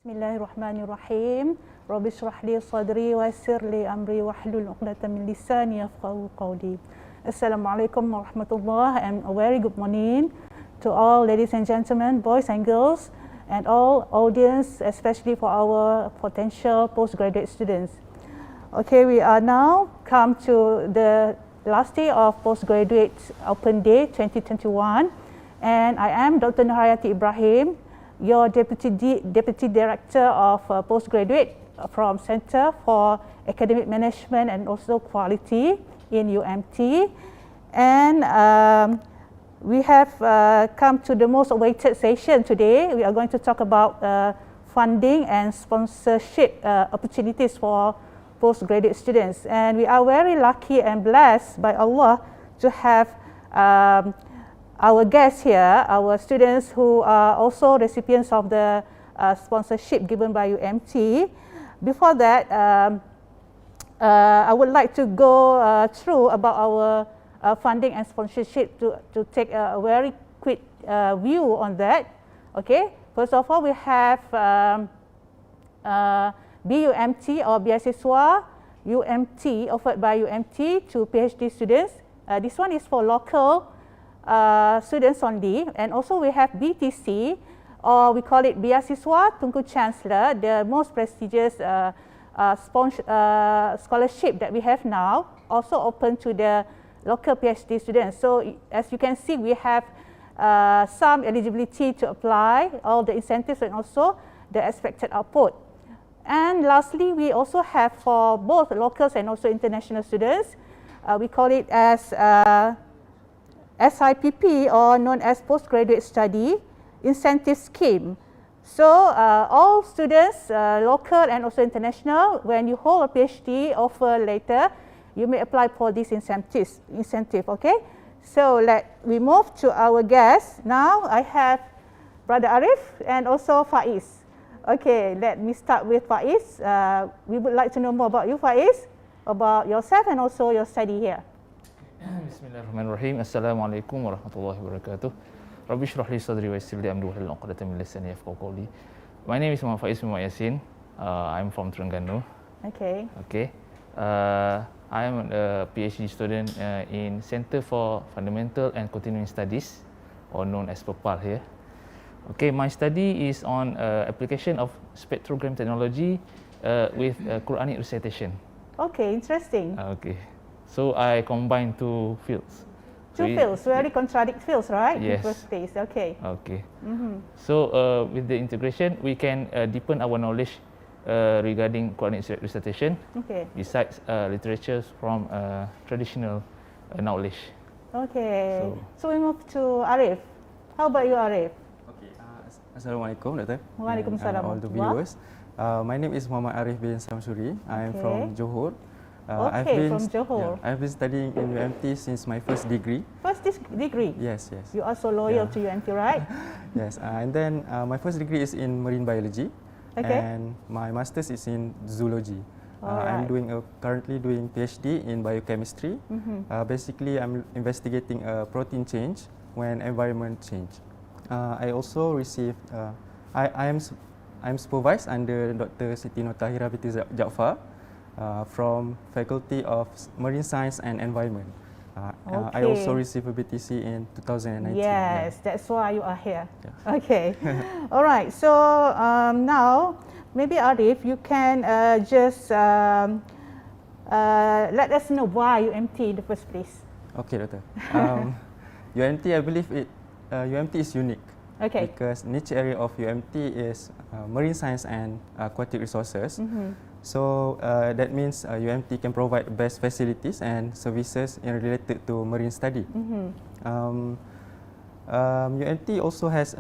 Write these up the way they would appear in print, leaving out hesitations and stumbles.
Bismillahirrahmanirrahim. Rabbi shrah li sadri wa yassir li amri wahlul 'uqdatam min lisani yafqahu qawli. Assalamualaikum warahmatullahi and a very good morning to all ladies and gentlemen, boys and girls, and all audience, especially for our potential postgraduate students. Okay, we are now come to the last day of Postgraduate Open Day 2021, and I am Dr. Hayati Ibrahim, your Deputy Director of Postgraduate from Center for Academic Management and also Quality in UMT. And we have come to the most awaited session today. We are going to talk about funding and sponsorship opportunities for postgraduate students. And we are very lucky and blessed by Allah to have our guests here, our students who are also recipients of the sponsorship given by UMT. Before that, I would like to go through about our funding and sponsorship to take a very quick view on that. Okay, first of all, we have BUMT or Biasiswa UMT offered by UMT to PhD students. This one is for local students only, and also we have BTC, or we call it Biasiswa Tunku Chancellor, the most prestigious scholarship that we have now, also open to the local PhD students. So as you can see, we have some eligibility to apply, all the incentives and also the expected output. And lastly, we also have for both locals and also international students, we call it as SIPP, or known as Postgraduate Study Incentive Scheme. So all students, local and also international, when you hold a PhD offer later, you may apply for this incentive. Okay, so we move to our guests. Now I have Brother Arif and also Faiz. Okay, let me start with Faiz. We would like to know more about you, Faiz, about yourself and also your study here. Bismillahirrahmanirrahim. Assalamualaikum warahmatullahi wabarakatuh. Rabbi shrah li sadri wa yassir li amri wahlul 'uqdatam min lisani yafqahu qawli. My name is Muhammad Faiz bin Yasin. I'm from Terengganu. Okay. Okay. I am a PhD student in Center for Fundamental and Continuing Studies, or known as PEPAL here. Okay, my study is on application of spectrogram technology with Quranic recitation. Okay, interesting. Okay. So I combine two fields. Two fields, very contradict fields, right? Yes. In first place, okay. Okay. So with the integration, we can deepen our knowledge regarding Quranic recitation. Okay. Besides literatures from traditional knowledge. Okay. So we move to Arif. How about you, Arif? Okay. Assalamualaikum, Doctor. Waalaikumsalam. All the viewers. My name is Muhammad Arif bin Samshuri. I am from Johor. From Johor. I've been studying in UMT since my first degree. First degree? Yes, yes. You are so loyal to UMT, right? Yes, and then my first degree is in marine biology, and my master's is in zoology. I'm currently doing PhD in biochemistry. Basically, I'm investigating protein change when environment change. I also received, I'm supervised under Dr. Siti Notahira binti Jaafar from Faculty of Marine Science and Environment. I also received a BTC in 2019. Yes, that's why you are here. Yeah. Okay. All right. So now, maybe Arif, you can just let us know why UMT in the first place. Okay, Doctor. UMT, I believe UMT is unique. Okay. Because niche area of UMT is marine science and aquatic resources. So that means UMT can provide best facilities and services related to marine study. UMT also has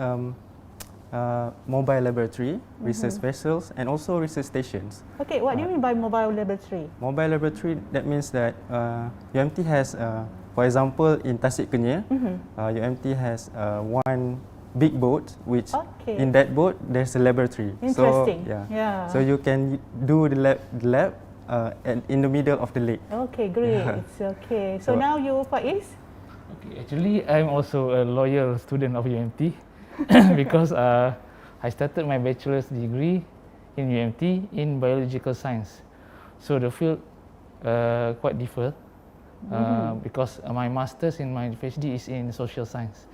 mobile laboratory, research vessels, and also research stations. Okay, what do you mean by mobile laboratory? Mobile laboratory, that means that UMT has, for example, in Tasik Kenyir, UMT has one big boat, which in that boat there's a laboratory. Interesting. So, so you can do the lab in the middle of the lake. Okay, great. It's okay. So now you, Faiz? Okay, actually I'm also a loyal student of UMT because I started my bachelor's degree in UMT in biological science. So the field quite differ because my master's in my PhD is in social science,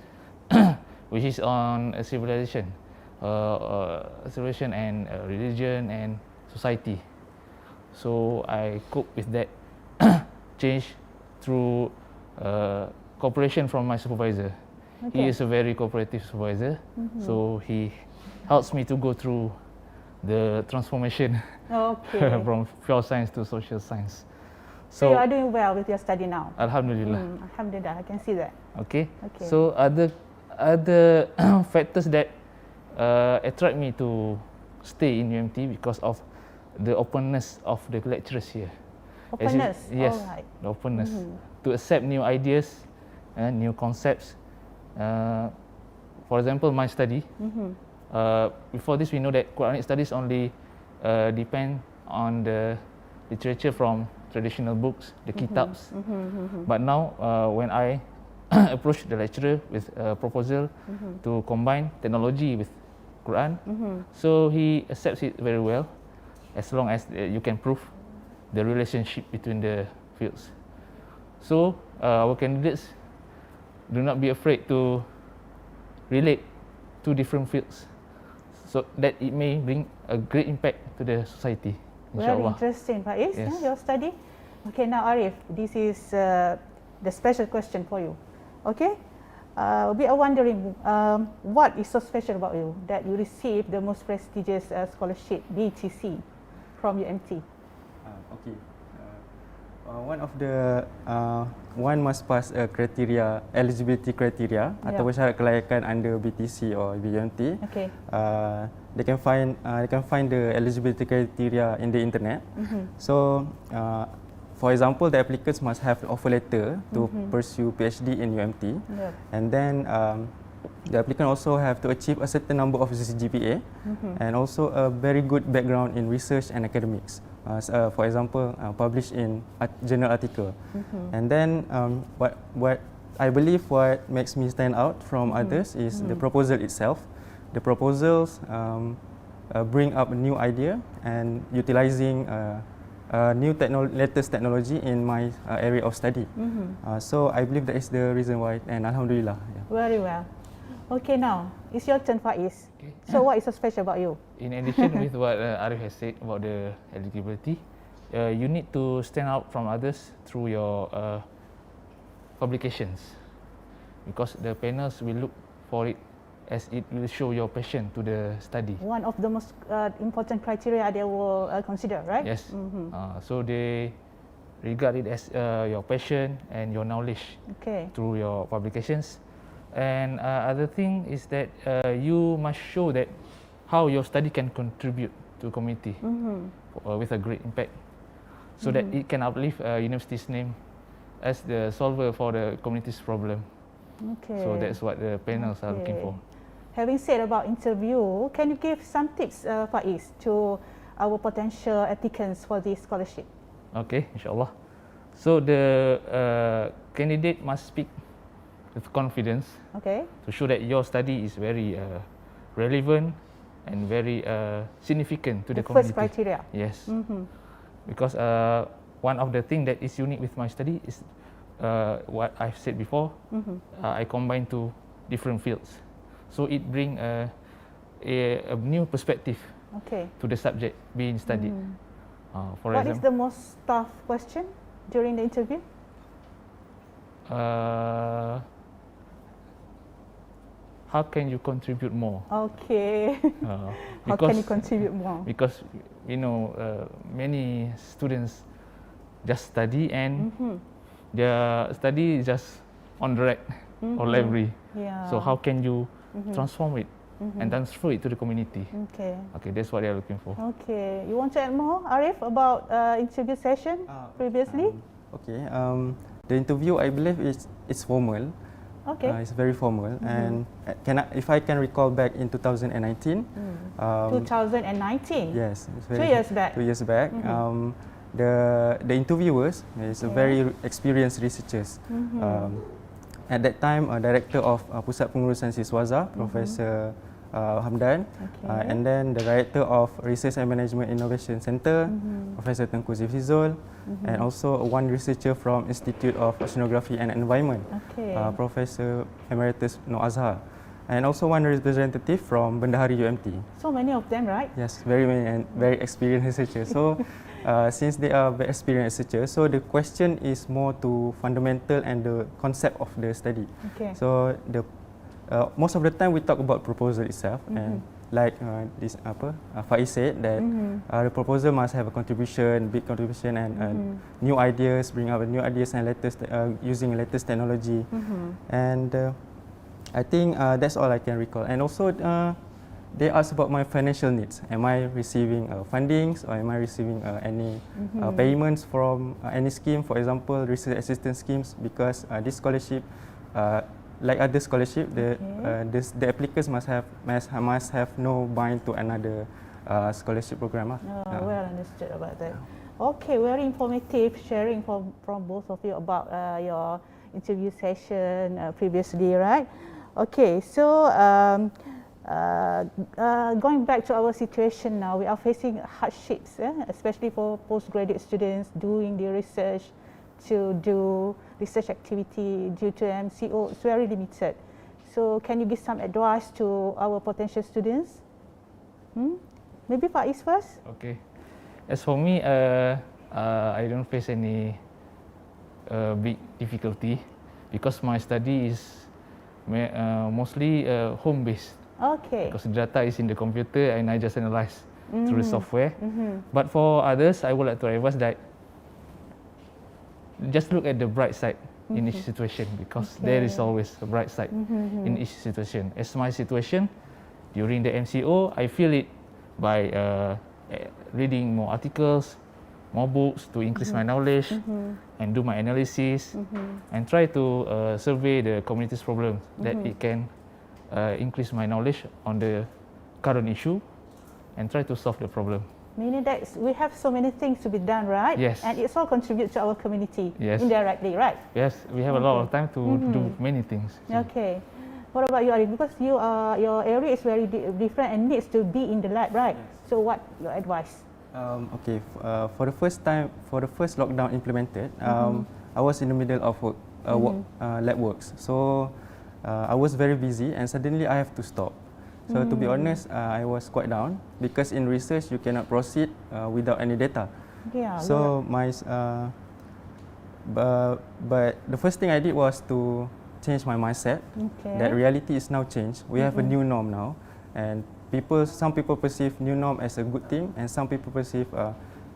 which is on civilization and religion and society. So I cope with that change through cooperation from my supervisor. Okay. He is a very cooperative supervisor, so he helps me to go through the transformation from pure science to social science. So you are doing well with your study now? Alhamdulillah. Alhamdulillah, I can see that. Okay. So other factors that attract me to stay in UMT because of the openness of the lecturers here. Openness? Yes, Alright. the openness to accept new ideas and new concepts. For example, my study. Before this, we know that Quranic studies only depend on the literature from traditional books, the kitabs. But now, when I approach the lecturer with a proposal to combine technology with Quran, so he accepts it very well, as long as you can prove the relationship between the fields. So our candidates do not be afraid to relate two different fields, so that it may bring a great impact to the society. Very interesting, Faiz, Yes. your study. Okay, now Arif, this is the special question for you. Okay, we are wondering what is so special about you that you received the most prestigious scholarship, BTC, from UMT? Okay. One of the one must pass a criteria, eligibility criteria ataupun syarat kelayakan under BTC or BUMT. Okay. They can find the eligibility criteria in the internet. So, for example, the applicants must have an offer letter to pursue PhD in UMT, and then the applicant also have to achieve a certain number of GPA and also a very good background in research and academics. For example, published in journal article. And then what I believe what makes me stand out from others is the proposal itself. The proposals bring up a new idea and utilizing latest technology in my area of study. So I believe that is the reason why, and Alhamdulillah. Yeah. Very well. Okay, now it's your turn, Faiz. Okay. So what is so special about you? In addition with what Arif has said about the eligibility, you need to stand out from others through your publications, because the panels will look for it as it will show your passion to the study. One of the most important criteria they will consider, right? Yes. So they regard it as your passion and your knowledge through your publications. And other thing is that you must show that how your study can contribute to the community with a great impact, so that it can uplift university's name as the solver for the community's problem. Okay. So that's what the panels are looking for. Having said about interview, can you give some tips, Faiz, to our potential applicants for this scholarship? Okay, inshallah. So the candidate must speak with confidence, to show that your study is very relevant and very significant to the community. First criteria. Yes. Because one of the things that is unique with my study is what I've said before. I combine two different fields, so it brings a new perspective to the subject being studied. For what example, is the most tough question during the interview? How can you contribute more? Okay. How can you contribute more? Because you know many students just study and their study is just on the rack or library. So how can you transform it and transfer it to the community? Okay, that's what they are looking for. Okay, you want to add more, Arif, about interview session previously? The interview, I believe, it's formal. It's very formal, and if I can recall back in 2019. 2019. Yes, it's 2 years back. 2 years back. The interviewers is very experienced researchers. At that time, director of Pusat Pengurusan Siswazah, Professor Hamdan, and then the Director of Research and Management Innovation Center, Professor Tengku Zifizul, and also one researcher from Institute of Oceanography and Environment, Professor Emeritus Noor Azhar, and also one representative from Bendahari UMT. So many of them, right? Yes, very many and very experienced researchers. So since they are very experienced researchers, so the question is more to fundamental and the concept of the study. So the most of the time we talk about proposal itself, and like this Faiz said that the proposal must have a contribution, big contribution, and new ideas, bring up new ideas and latest using latest technology, and I think that's all I can recall. And also they asked about my financial needs. Am I receiving fundings, or am I receiving any payments from any scheme, for example research assistance schemes, because this scholarship like other scholarship, the applicants must have no bind to another scholarship program. Well understood about that. Okay, very informative sharing from both of you about your interview session previously, right? Okay, so going back to our situation now, we are facing hardships, especially for postgraduate students doing the research, to do research activity due to MCO. It's very limited. So can you give some advice to our potential students? Maybe Faiz first? Okay. As for me, I don't face any big difficulty because my study is mostly home-based. Okay. Because the data is in the computer and I just analyze through the software. But for others, I would like to advise that just look at the bright side in each situation, because there is always a bright side in each situation. As my situation, during the MCO, I feel it by reading more articles, more books to increase my knowledge and do my analysis and try to survey the community's problems that it can increase my knowledge on the current issue and try to solve the problem. Meaning that we have so many things to be done, right? Yes. And it's all contribute to our community indirectly, right? Yes, we have a lot of time to do many things. Okay. What about you, Arif? Because your area is very different and needs to be in the lab, right? Yes. So what your advice? Okay, for the first lockdown implemented, I was in the middle of lab works. So I was very busy and suddenly I have to stop. So to be honest, I was quite down because in research you cannot proceed without any data. Yeah. So but the first thing I did was to change my mindset. That reality is now changed. We have a new norm now, and some people perceive new norm as a good thing, and some people perceive a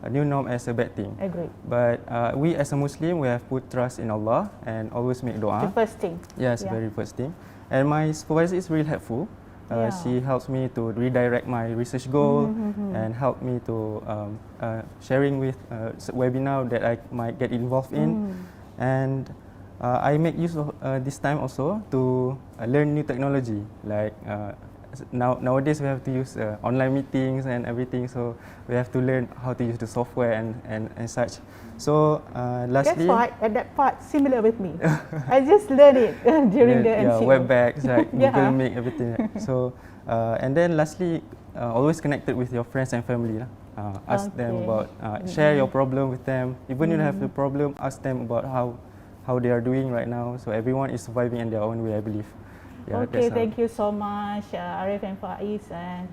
new norm as a bad thing. Agree. But we as a Muslim, we have put trust in Allah and always make dua. The first thing. Yes, very first thing. And my supervisor is really helpful. She helps me to redirect my research goal and help me to sharing with webinar that I might get involved in. And I make use of this time also to learn new technology. Like nowadays we have to use online meetings and everything, so we have to learn how to use the software and such. So lastly, that part similar with me. I just learned it during the MCO. Webex, like Google Meet, everything. So and then lastly, always connected with your friends and family. Ask them about, share your problem with them. Even if you have the problem, ask them about how they are doing right now. So everyone is surviving in their own way, I believe. Yeah, okay, thank you so much, Arif and Faiz. And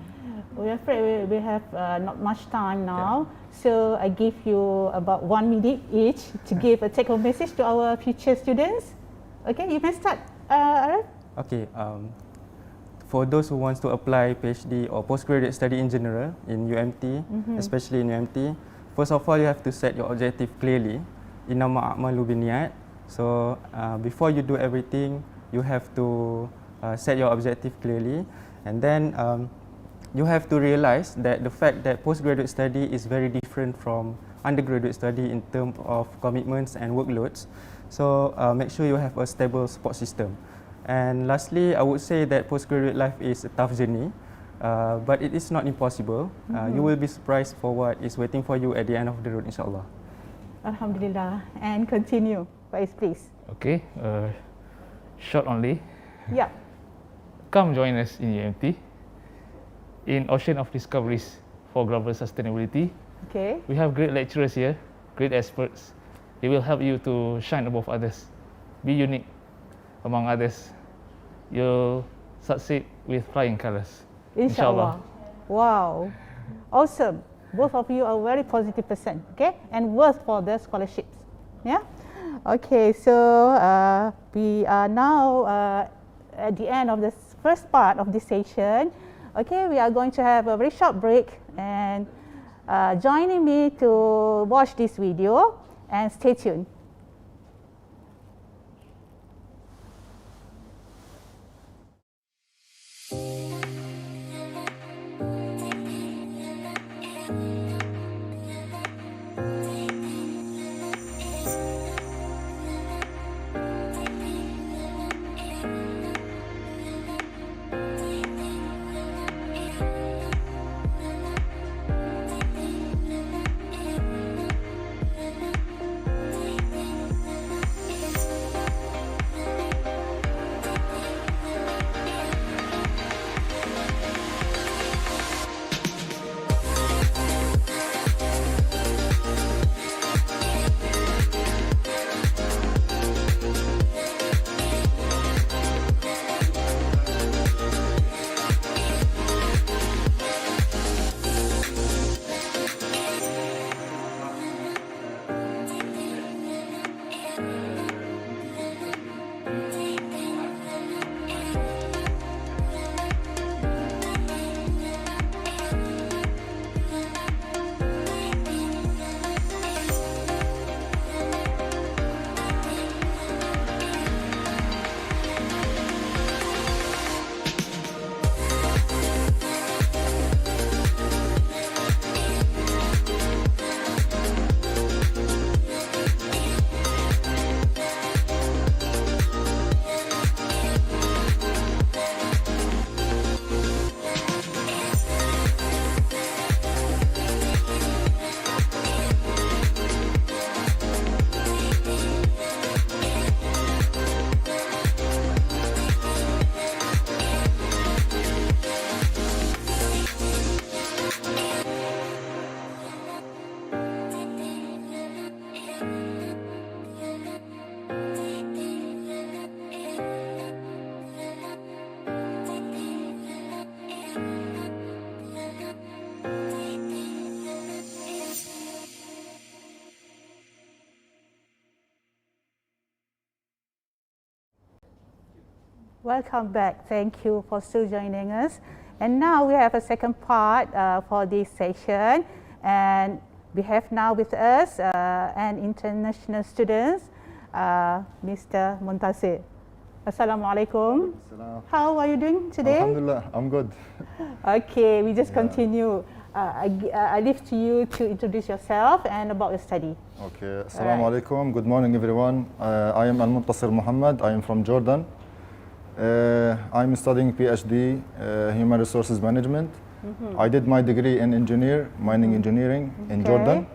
we're afraid we have not much time now, so I give you about 1 minute each to give a take-home message to our future students. Okay, you may start, Arif. Okay, for those who wants to apply PhD or postgraduate study in general in UMT, especially in UMT, first of all you have to set your objective clearly. Innama a'malu binniyat. So before you do everything, you have to set your objective clearly, and then you have to realize that the fact that postgraduate study is very different from undergraduate study in terms of commitments and workloads. So make sure you have a stable support system. And lastly, I would say that postgraduate life is a tough journey, but it is not impossible. You will be surprised for what is waiting for you at the end of the road, inshallah. Alhamdulillah. And continue, Faiz, please. Okay, short only. Yeah. Come join us in UMT. in Ocean of Discoveries for Global Sustainability. Okay. We have great lecturers here, great experts. They will help you to shine above others, be unique among others. You'll succeed with flying colors. Inshallah. Wow. Awesome. Both of you are very positive person, okay? And worth for the scholarships. Yeah? Okay, so we are now at the end of the first part of this session. Okay, we are going to have a very short break, and joining me to watch this video, and stay tuned. Welcome back. Thank you for still joining us. And now we have a second part for this session. And we have now with us an international student, Mr. Almontaser. Assalamualaikum. How are you doing today? Alhamdulillah, I'm good. Okay, we just continue. I leave to you to introduce yourself and about your study. Okay, Assalamualaikum. Good morning, everyone. I am Almontaser Mohammad. I am from Jordan. I'm studying PhD Human Resources Management. I did my degree in mining engineering in Jordan.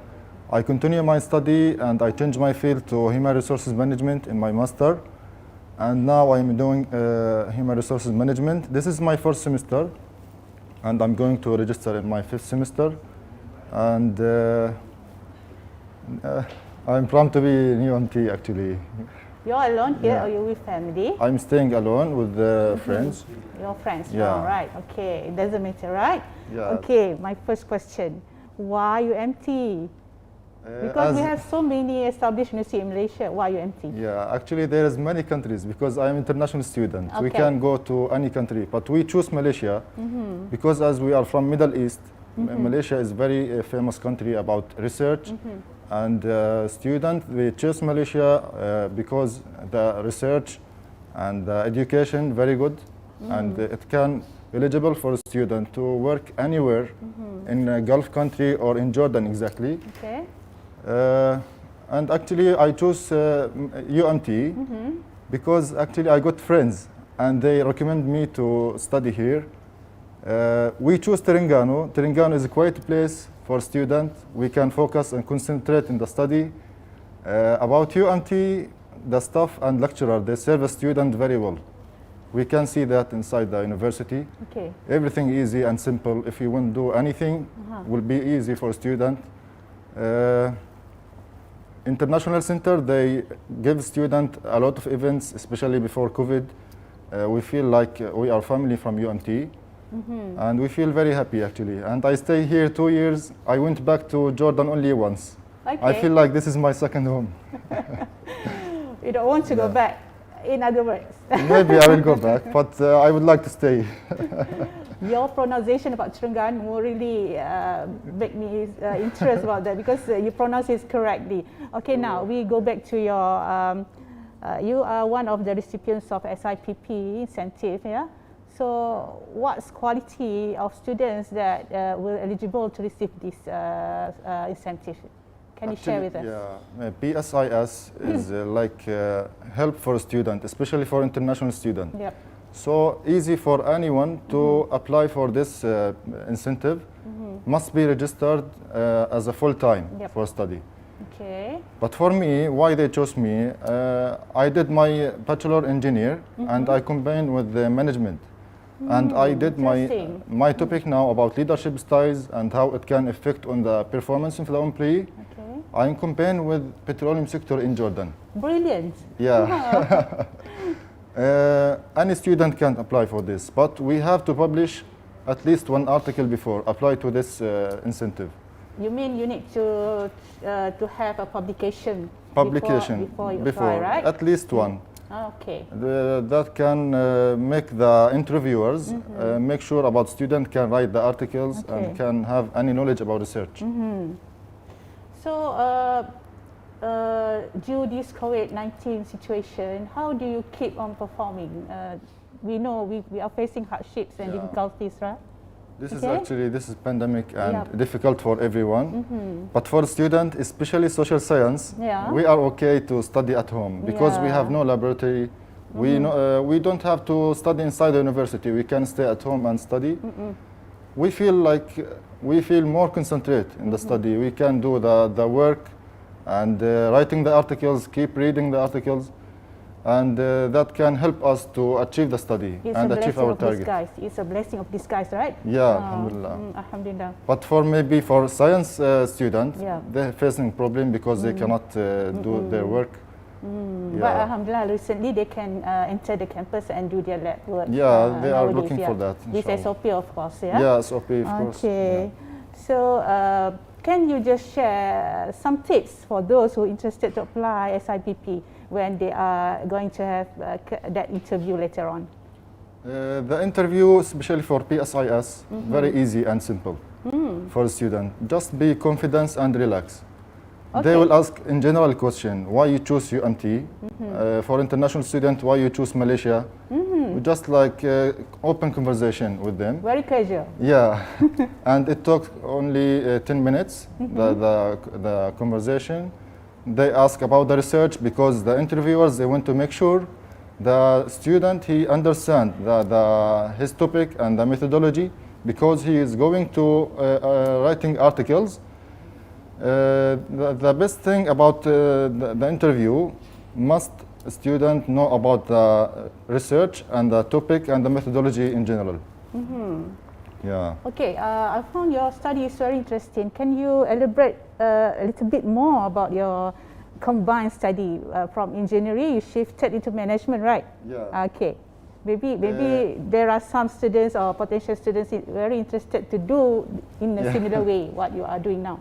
I continue my study and I changed my field to Human Resources Management in my master. And now I'm doing Human Resources Management. This is my first semester and I'm going to register in my fifth semester. And I'm proud to be in UMT actually. You're alone here or you're with family? I'm staying alone with friends. Your friends, Yeah. all right, okay. It doesn't matter, right? Yeah. Okay, my first question. Why UMT? Because we have so many established universities in Malaysia. Why UMT? Yeah, actually there is many countries because I'm an international student. We Okay. can go to any country, but we choose Malaysia because as we are from Middle East, Malaysia is very famous country about research and student. We choose Malaysia because the research and the education very good and it can eligible for a student to work anywhere in a Gulf country or in Jordan exactly. Okay. And actually I chose UMT because actually I got friends and they recommend me to study here. We choose Terengganu. Terengganu is a quiet place for students. We can focus and concentrate in the study. About UMT, the staff and lecturer, they serve a student very well. We can see that inside the university. Okay. Everything easy and simple. If you want to do anything, will be easy for student. International Center, they give student a lot of events, especially before COVID. We feel like we are family from UMT, and we feel very happy actually. And I stay here 2 years. I went back to Jordan only once. Okay. I feel like this is my second home. You don't want to go back, in other words. Maybe I will go back, but I would like to stay. Your pronunciation about Terengganu really make me interested about that, because you pronounce it correctly. Okay, now we go back to your, you are one of the recipients of SIPP incentive, yeah? So what's quality of students that were eligible to receive this incentive? Can you share with us? Yeah, PSIS is like help for a student, especially for international student. Yep. So easy for anyone to apply for this incentive. Must be registered as a full-time for study. Okay. But for me, why they chose me? I did my bachelor engineer and I combined with the management. And I did my topic now about leadership styles and how it can affect on the performance of the employee. Okay. I combined with petroleum sector in Jordan. Brilliant. Yeah. Any student can apply for this, but we have to publish at least one article before apply to this incentive. You mean you need to have a publication before you apply, right? At least one. Okay. That can make the interviewers make sure about student can write the articles and can have any knowledge about research. So due this COVID-19 situation, how do you keep on performing? We know we are facing hardships and difficulties, right? This is actually, this is pandemic and difficult for everyone. But for student, especially social science, we are okay to study at home because we have no laboratory. We don't have to study inside the university. We can stay at home and study. We feel like we feel more concentrated in the study. We can do the work and writing the articles, keep reading the articles. And that can help us to achieve the study and achieve our target. It's a blessing of disguise, right? Yeah, alhamdulillah. Alhamdulillah. But for maybe for science students, they're facing problem because they cannot do their work. But alhamdulillah, recently they can enter the campus and do their lab work. Yeah, they are looking for that. With SOP, of course, yeah? Yeah, SOP, of course. Okay. So can you just share some tips for those who are interested to apply SIPP when they are going to have that interview later on? The interview, especially for PSIS, very easy and simple for a student. Just be confident and relax. They will ask in general question, why you choose UMT? For international student, why you choose Malaysia? Just like open conversation with them. Very casual. Yeah, and it took only 10 minutes, the conversation. They ask about the research because the interviewers, they want to make sure the student, he understand his topic and the methodology because he is going to writing articles. The best thing about the interview, must student know about the research and the topic and the methodology in general. Yeah. Okay, I found your study is very interesting. Can you elaborate a little bit more about your combined study from engineering? You shifted into management, right? Yeah. Okay. Maybe there are some students or potential students very interested to do in a similar way what you are doing now.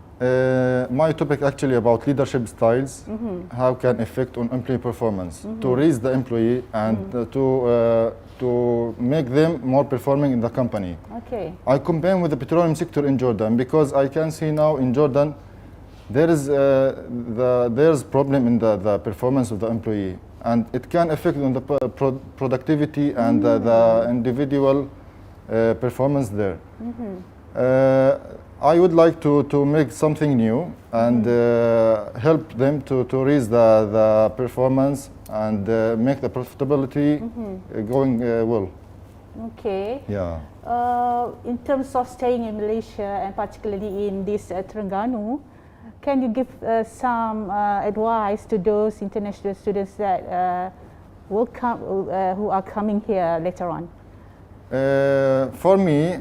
My topic actually about leadership styles, how can affect on employee performance, to raise the employee and to make them more performing in the company. Okay. I combine with the petroleum sector in Jordan because I can see now in Jordan there is there's problem in the performance of the employee. And it can affect on the productivity and the individual performance there. I would like to make something new and help them to raise the performance and make the profitability going well. Okay. Yeah. In terms of staying in Malaysia and particularly in this Terengganu, can you give some advice to those international students that who are coming here later on? For me,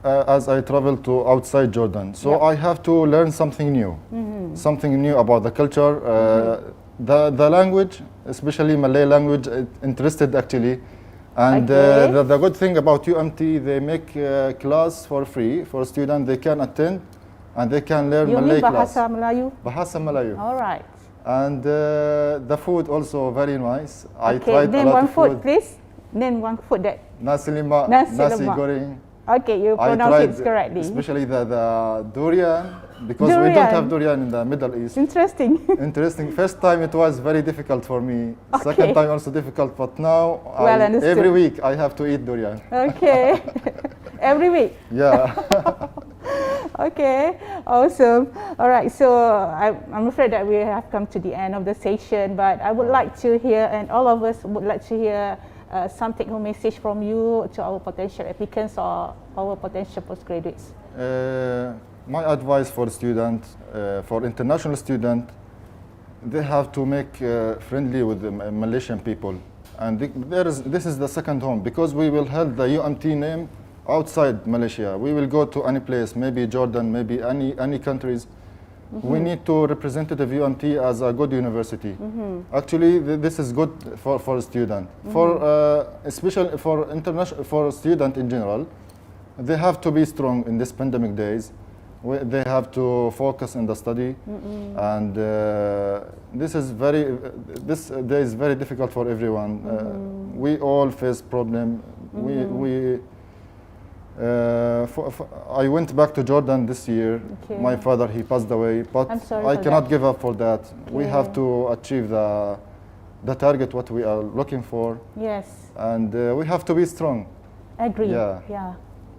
as I travel to outside Jordan, so I have to learn something new, something new about the culture, the language, especially Malay language, interested actually. And the good thing about UMT, they make class for free for students. They can attend and they can learn Malay class. Bahasa Melayu? Bahasa Melayu. All right. And the food also very nice. I Okay, tried a name lot one of food, food. please. Name one food that. Nasi lemak, Nasi nasi lemak. goreng. Okay, you I pronounce tried it correctly. especially the durian, because we don't have durian in the Middle East. Interesting. Interesting. First time it was very difficult for me. Okay. Second time also difficult, but now every week I have to eat durian. Okay. Every week? Yeah. Okay, awesome. All right, so I'm afraid that we have come to the end of the session, but I would like to hear, and all of us would like to hear some take-home message from you to our potential applicants or our potential postgraduates. My advice for students, for international students, they have to make friendly with the Malaysian people. And this is the second home, because we will have the UMT name outside Malaysia. We will go to any place, maybe Jordan, maybe any countries. We need to representative UMT as a good university. Actually, this is good for a student. For especially for international, for student in general, they have to be strong in this pandemic days. They have to focus in the study, and this day is very difficult for everyone. We all face problem. I went back to Jordan this year. Okay. My father, he passed away, but I cannot give up for that. We have to achieve the target what we are looking for. Yes. And we have to be strong. Agree. Yeah.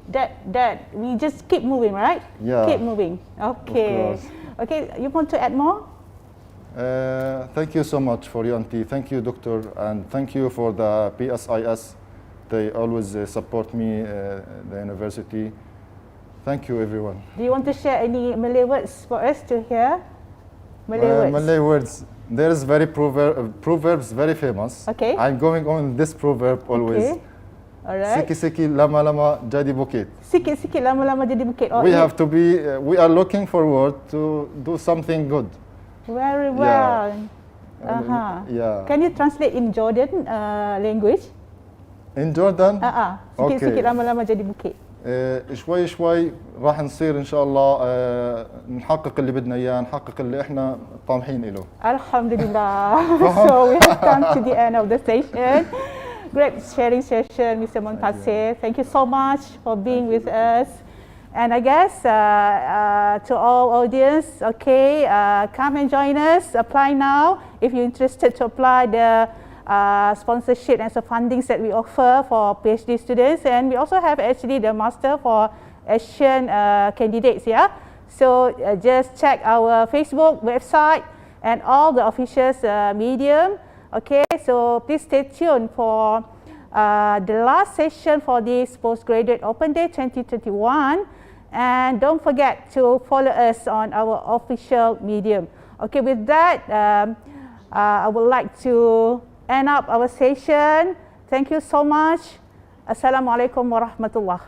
That we just keep moving, right? Yeah. Keep moving. Okay. Okay, you want to add more? Thank you so much for UMT. Thank you, doctor, and thank you for the PSIS. They always support me, the university. Thank you, everyone. Do you want to share any Malay words for us to hear? Malay words. There is proverbs very famous. Okay. I'm going on this proverb always. Okay. All right. Siki-siki lama-lama jadi bukit. Sikit-sikit lama-lama jadi bukit. We have to be, we are looking forward to do something good. Very well. Yeah. Can you translate in Jordan language? In Jordan? Sikit-sikit lama-lama jadi bukit. شوي شوي راح نصير ان شاء الله نحقق اللي بدنا اياه، نحقق اللي احنا طامحين له. Alhamdulillah. So we have come to the end of the session. Great sharing session, Mr. Almontaser. Thank you so much for being with us. And I guess to all audience, okay, come and join us. Apply now if you're interested to apply the sponsorship and the fundings that we offer for PhD students. And we also have actually the master for Asian candidates, yeah. So just check our Facebook website and all the official medium. Okay, so please stay tuned for the last session for this Postgraduate Open Day 2021. And don't forget to follow us on our official medium. Okay, with that, I would like to end up our session. Thank you so much. Assalamualaikum warahmatullahi.